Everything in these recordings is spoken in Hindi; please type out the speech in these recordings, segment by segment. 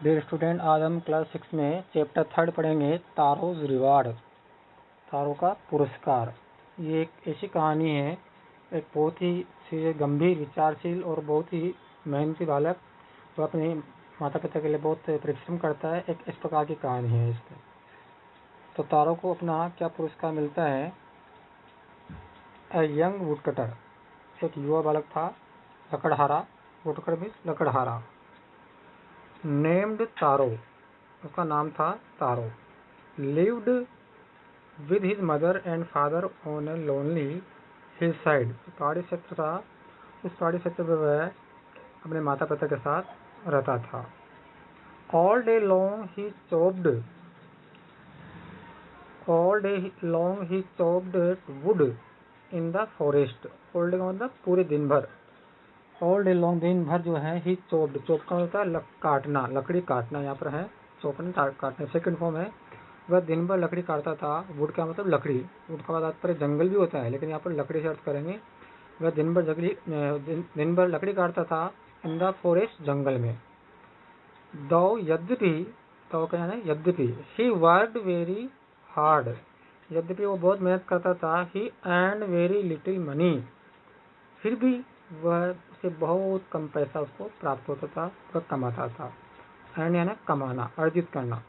डियर स्टूडेंट, आज हम क्लास 6 में चैप्टर 3 पढ़ेंगे, तारोज रिवार्ड, तारों का पुरस्कार। ये एक ऐसी कहानी है, एक बहुत ही गंभीर, विचारशील और बहुत ही मेहनती बालक वो अपने माता पिता के लिए बहुत परिश्रम करता है। एक इस प्रकार की कहानी है इसमें। तो तारों को अपना क्या पुरस्कार मिलता है। ए यंग वुडकटर, एक युवा बालक था, लकड़हारा, वुडकटर मीन्स लकड़हारा, नेम्ड तारो, उसका नाम था Taro, lived with his mother and father on a lonely hill side, पहाड़ी क्षेत्र था, उस पहाड़ी क्षेत्र में वह अपने माता पिता के साथ रहता था। All day long he chopped would in the forest. All day का मतलब पूरे दिन भर, ऑल डे लॉन्ग दिन भर जो है, ही चॉप का होता है काटना, लकड़ी काटना, यहाँ पर है चॉपना काटना, सेकंड फॉर्म है। वह दिन भर लकड़ी काटता था। वुड का मतलब लकड़ी, वुड का तात्पर्य जंगल भी होता है, लेकिन यहाँ पर लकड़ी से अर्थ करेंगे। वह दिन भर लकड़ी काटता था इन द फॉरेस्ट, जंगल में। दो यद्यपि, तो क्या है यद्यपि, ही वर्कड वेरी हार्ड, यद्यपि वो बहुत मेहनत करता था। He earned very little money, फिर भी वह उसे बहुत कम पैसा उसको प्राप्त होता था, वह कमाता था। अर्न यानी कमाना, अर्जित करना,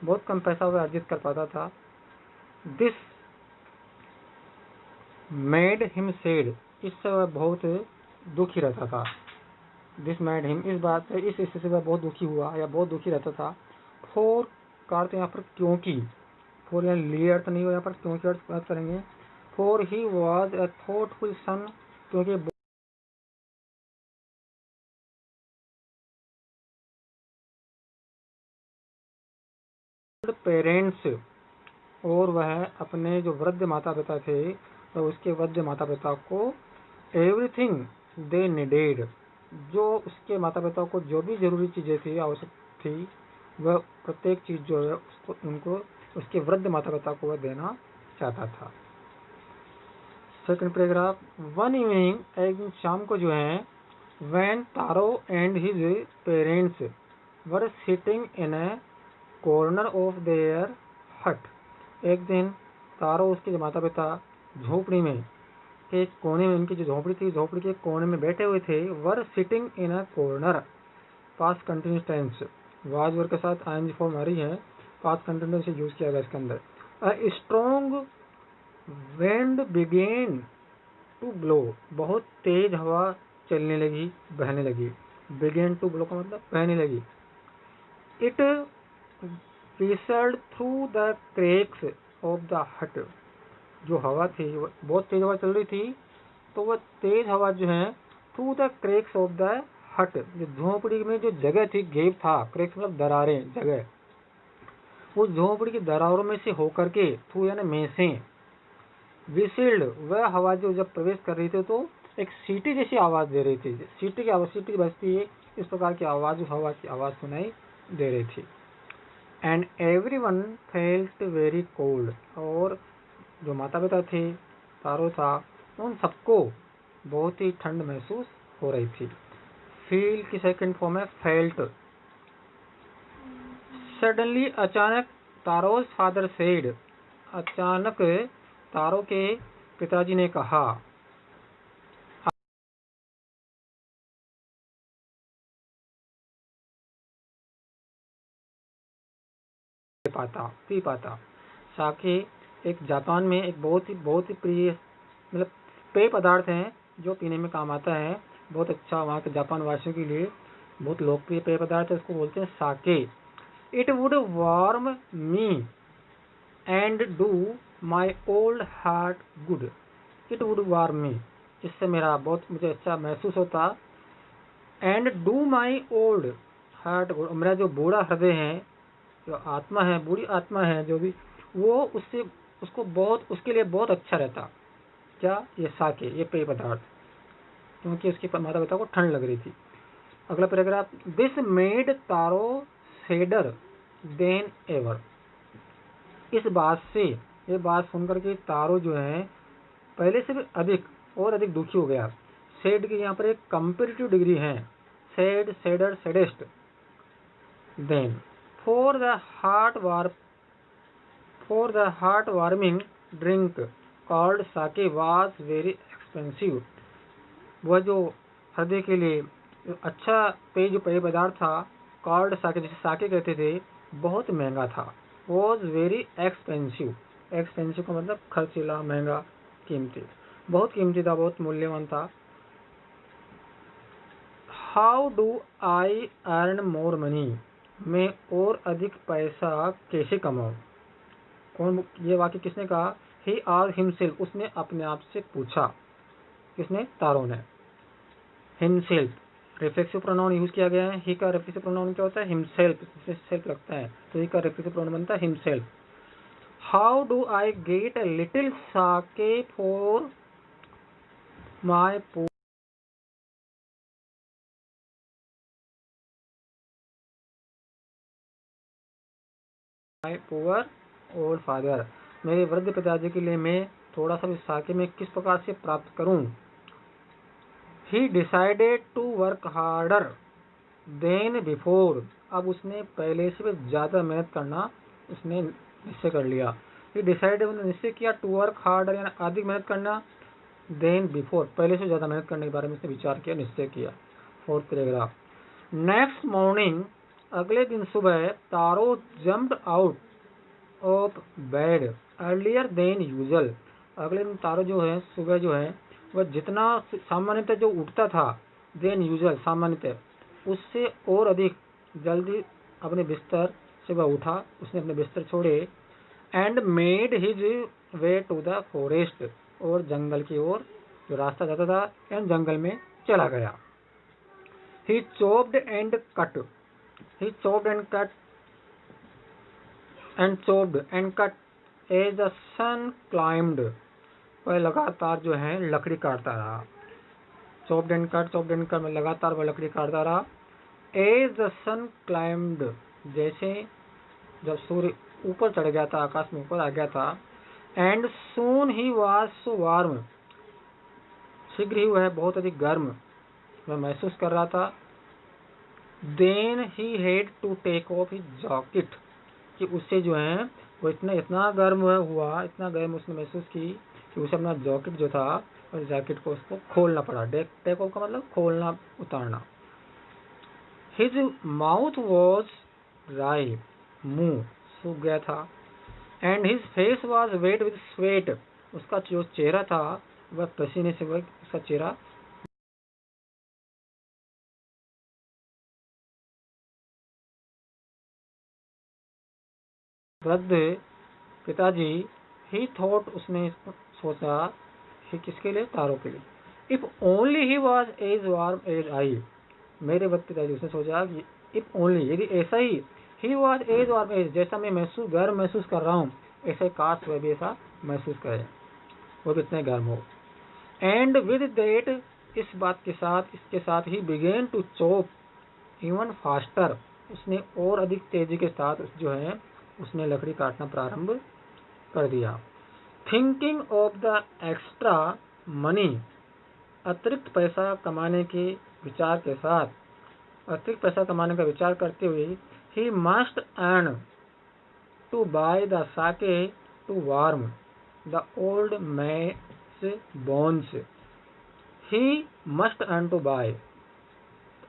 बहुत कम पैसा वह अर्जित कर पाता था। दिस मेड हिम सैड, इससे वह बहुत दुखी रहता था। दिस मेड हिम, इस बात से, इस स्थिति से वह बहुत दुखी हुआ या बहुत दुखी रहता था। फॉर का अर्थ यहाँ पर क्योंकि, फॉर यहाँ लिए अर्थ नहीं हो, यहाँ पर क्योंकि अर्थ करेंगे। For he was a thoughtful son, क्योंकि पेरेंट्स, और वह अपने जो वृद्ध माता पिता थे, तो उसके वृद्ध माता पिता को एवरीथिंग दे नीडेड, जो उसके माता पिता को जो भी जरूरी चीजें थी, आवश्यक थी, वह प्रत्येक चीज जो है उसको, उनको, उसके वृद्ध माता पिता को वह देना चाहता था। सेकंड पैराग्राफ, वन इवनिंग, एक दिन शाम को जो है, when taro and his parents were sitting in A corner of their हट, एक दिन तारो, उसके जो माता पिता झोपड़ी में के कोने में, उनकी जो झोपड़ी थी, झोपड़ी के कोने में बैठे हुए थे। Were sitting in a corner, past continuous tense, was were के साथ आईएनजी फॉर्म आ रही है, पास्ट कंटिन्यूस से यूज किया गया इसके अंदर। A strong wind began to blow, बहुत तेज हवा चलने लगी, बहने लगी। बिगेन टू ब्लो का मतलब बहने लगी। It whistled through the cracks of the हट, जो हवा थी, बहुत तेज हवा चल रही थी, तो वह तेज हवा जो है through the cracks of the हट, जो झोपड़ी में जो जगह थी, गेप था, क्रैक्स मतलब दरारें, जगह, उस झोपड़ी की दरारों में से होकर के, थ्रू यानी में से, विसिल्ड, वह हवा जो जब प्रवेश कर रही थी तो एक सीटी जैसी आवाज दे रही थी। सीटी की आवाज, सीटी बजती है, इस प्रकार की आवाज, उस हवा की आवाज सुनाई दे रही थी। And everyone felt very cold, और जो माता पिता थे, तारो था, उन सबको बहुत ही ठंड महसूस हो रही थी। फील की सेकंड फॉर्म है फेल्ट। सडनली, अचानक, तारोज फादर सेड, अचानक तारो के पिताजी ने कहा, पी पाता। साके एक जापान में एक बहुत ही प्रिय, मतलब पेय पदार्थ है जो पीने में काम आता है, बहुत अच्छा, वहाँ के जापान वासियों के लिए बहुत लोकप्रिय पेय पदार्थ है, उसको बोलते हैं sake. It would warm me and do my old heart good, it would warm me, इससे मेरा बहुत, मुझे अच्छा महसूस होता। And do my old heart good, मेरा जो बूढ़ा हृदय है, जो आत्मा है, बुरी आत्मा है जो भी, वो उससे, उसको बहुत, उसके लिए बहुत अच्छा रहता। क्या? ये साके, ये पेय पदार्थ, क्योंकि उसके माता पिता को ठंड लग रही थी। अगला paragraph, this made taro shader then ever, इस बात से, ये बात सुनकर के तारो जो है पहले से भी अधिक और अधिक दुखी हो गया। सेड की यहाँ पर एक कंपेरेटिव डिग्री है, sad, sadder, saddest, then for the heart warming drink called sake was very expensive. वह जो हृदय के लिए अच्छा पेय पदार्थ था, कॉल्ड साके, जिसे साके कहते थे, बहुत महंगा था। वॉज वेरी एक्सपेंसिव, एक्सपेंसिव का मतलब खर्चीला, महंगा, कीमती, बहुत कीमती था, बहुत मूल्यवान था। How do I earn more money, मैं और अधिक पैसा कैसे कमाऊं। कौन, ये वाक्य किसने कहा? ही आस्क्ड हिमसेल्फ, उसने अपने आप से पूछा। किसने? तारो ने। हिमसेल्फ रिफ्लेक्सिव प्रोनाउन यूज किया गया है। ही का रिफ्लेक्सिव प्रोनाउन क्या होता है? हिमसेल्फ, सेल्फ लगता है तो ही का रिफ्लेक्सिव प्रोनाउन बनता है himself. How do I get a little sake for my poor old father, मेरे वृद्ध पिताजी के लिए मैं थोड़ा सा भी साके में किस प्रकार से प्राप्त करूं। He decided to work harder than before, अब उसने पहले से भी ज्यादा मेहनत करना उसने निश्चय कर लिया। ही डिसाइडेड, उन्होंने निश्चय किया, टू वर्क हार्डर यानी अधिक मेहनत करना, देन बिफोर, पहले से ज्यादा मेहनत करने के बारे में उसने विचार किया, निश्चय किया। Fourth paragraph. नेक्स्ट मॉर्निंग, अगले दिन सुबह, Taro jumped out of bed earlier than usual, अगले दिन तारो जो है सुबह जो है वह जितना सामान्यतः जो उठता था, देन यूजुअल सामान्यतः उससे और अधिक जल्दी अपने बिस्तर से वह उठा, उसने अपने बिस्तर छोड़े। And made his way to the forest, और जंगल की ओर जो रास्ता जाता था, एंड जंगल में चला गया। He chopped and cut, he chopped and cut and chopped and cut as the sun climbed, वह लगातार जो है लकड़ी काटता रहा। chopped and cut में लगातार वह लकड़ी काटता रहा। as the sun climbed, जैसे जब सूर्य ऊपर चढ़ गया था, आकाश में ऊपर आ गया था। and soon he was so warm, शीघ्र ही वह बहुत अधिक गर्म वह महसूस कर रहा था। then he had to take off his jacket, कि उससे जो है वो इतना गर्म हुआ, इतना गर्म उसने महसूस की कि उसे अपना जैकेट जो था और जैकेट को उसको खोलना पड़ा। टेक ऑफ का मतलब खोलना, उतारना। हिज माउथ वॉज ड्राई, मुंह सूख गया था। And his face was wet with sweat, उसका जो चेहरा था वह पसीने से वह उसका चेहरा वृद्ध पिताजी, ही थॉट, उसने सोचा, ही किसके लिए? तारों के लिए। If only he was as warm as I, मेरे वृद्ध पिताजी, उसने सोचा कि इफ ओनली, यदि ऐसा he was as warm as, जैसा मैं गर्म महसूस कर रहा हूँ, ऐसे काश वह भी ऐसा महसूस करे, वो भी इतने गर्म हो। एंड विद डेट, इस बात के साथ, इसके साथ he began to chop even faster, उसने और अधिक तेजी के साथ जो है उसने लकड़ी काटना प्रारंभ कर दिया। Thinking of the extra money, अतिरिक्त पैसा कमाने के विचार के साथ, अतिरिक्त पैसा कमाने का विचार करते हुए, he must earn to buy the sake to warm the old man's bones, he must earn to buy,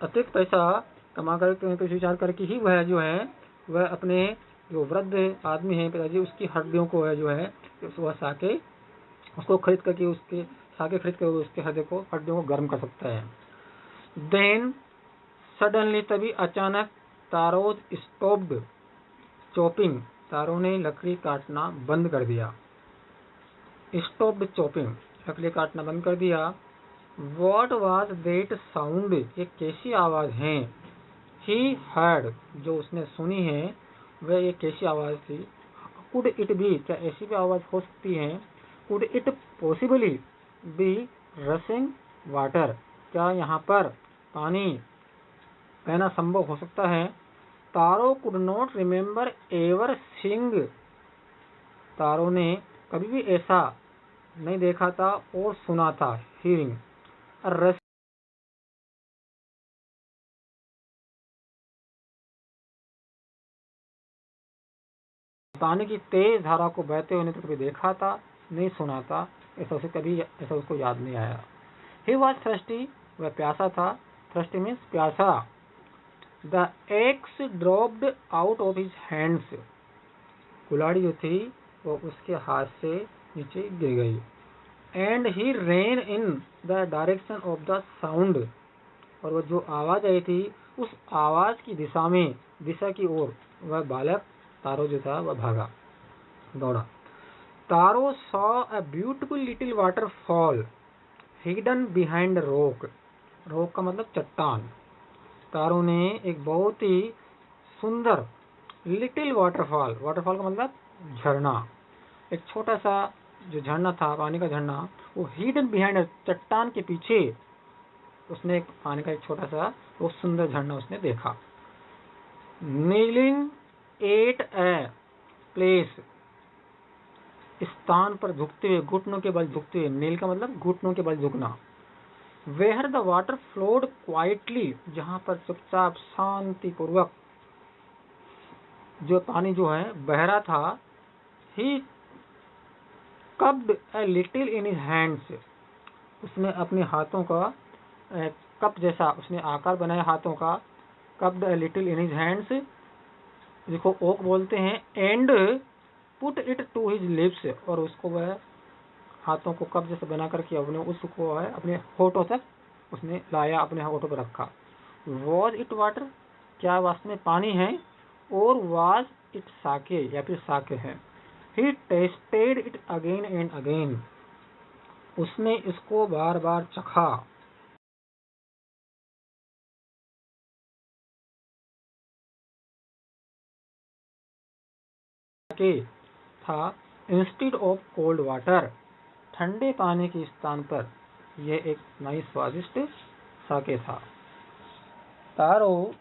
अतिरिक्त पैसा कमा करके कुछ विचार करके ही वह जो है वह अपने जो वृद्ध आदमी है पिताजी, उसकी हड्डियों को है जो है वह साके उसको खरीद करके, उसके साके खरीद कर उसके हड्डियों को गर्म कर सकता है। देन सडनली, तभी अचानक, तारो स्टॉप्ड चॉपिंग, तारो ने लकड़ी काटना बंद कर दिया। स्टॉप्ड चॉपिंग, लकड़ी काटना बंद कर दिया। What was that sound, ये कैसी आवाज है? He heard, जो उसने सुनी है वह एक कैसी आवाज थी? Could it be, क्या ऐसी भी आवाज हो सकती है? Could it possibly be rushing water, क्या यहाँ पर पानी बहना संभव हो सकता है? तारो could not remember ever seeing, तारो ने कभी भी ऐसा नहीं देखा था और सुना था, hearing, a पानी की तेज धारा को बहते होने तो कभी देखा था, नहीं सुना था, ऐसा उसको याद नहीं आया। ही वॉज थर्स्टी, वह प्यासा था। थर्स्टी मीन्स प्यासा। The x dropped out of his hands, कुल्हाड़ी जो थी वो उसके हाथ से नीचे गिर गई। And he rain in the direction of the sound, और वो जो आवाज आई थी उस आवाज की दिशा की ओर वह बालक तारो जो था वह भागा, दौड़ा। Taro saw a beautiful little waterfall hidden behind rock. Rock का मतलब चट्टान। तारो ने एक बहुत ही सुंदर लिटिल वाटरफॉल, वाटरफॉल का मतलब झरना, एक छोटा सा जो झरना था, पानी का झरना, वो हिडन बिहाइंड, चट्टान के पीछे उसने एक पानी का एक छोटा सा वो सुंदर झरना उसने देखा। नीलिंग एट ए प्लेस, स्थान पर झुकते हुए, घुटनों के बल झुकते हुए, नील का मतलब घुटनों के बल झुकना। Where the water flowed quietly, जहां पर चुपचाप शांति पूर्वक जो पानी जो है बह रहा था। He cupped a little in his hands, उसने अपने हाथों का कप जैसा उसने आकार बनाया हाथों का। Cupped a little in his hands, जिसको ओक बोलते हैं। And put it to his lips, और उसको वह हाथों को कप जैसा बना करके अपने उसको है अपने होठों तक उसने लाया, अपने होठों पर रखा। वॉज इट वाटर, क्या वास्तव में पानी है? और वाज इट साके, या फिर साके है। He tasted it again and again, उसने इसको बार बार चखा। साके था इंस्टेड ऑफ कोल्ड वाटर, ठंडे पानी के स्थान पर यह एक नई स्वादिष्ट साके था। तारो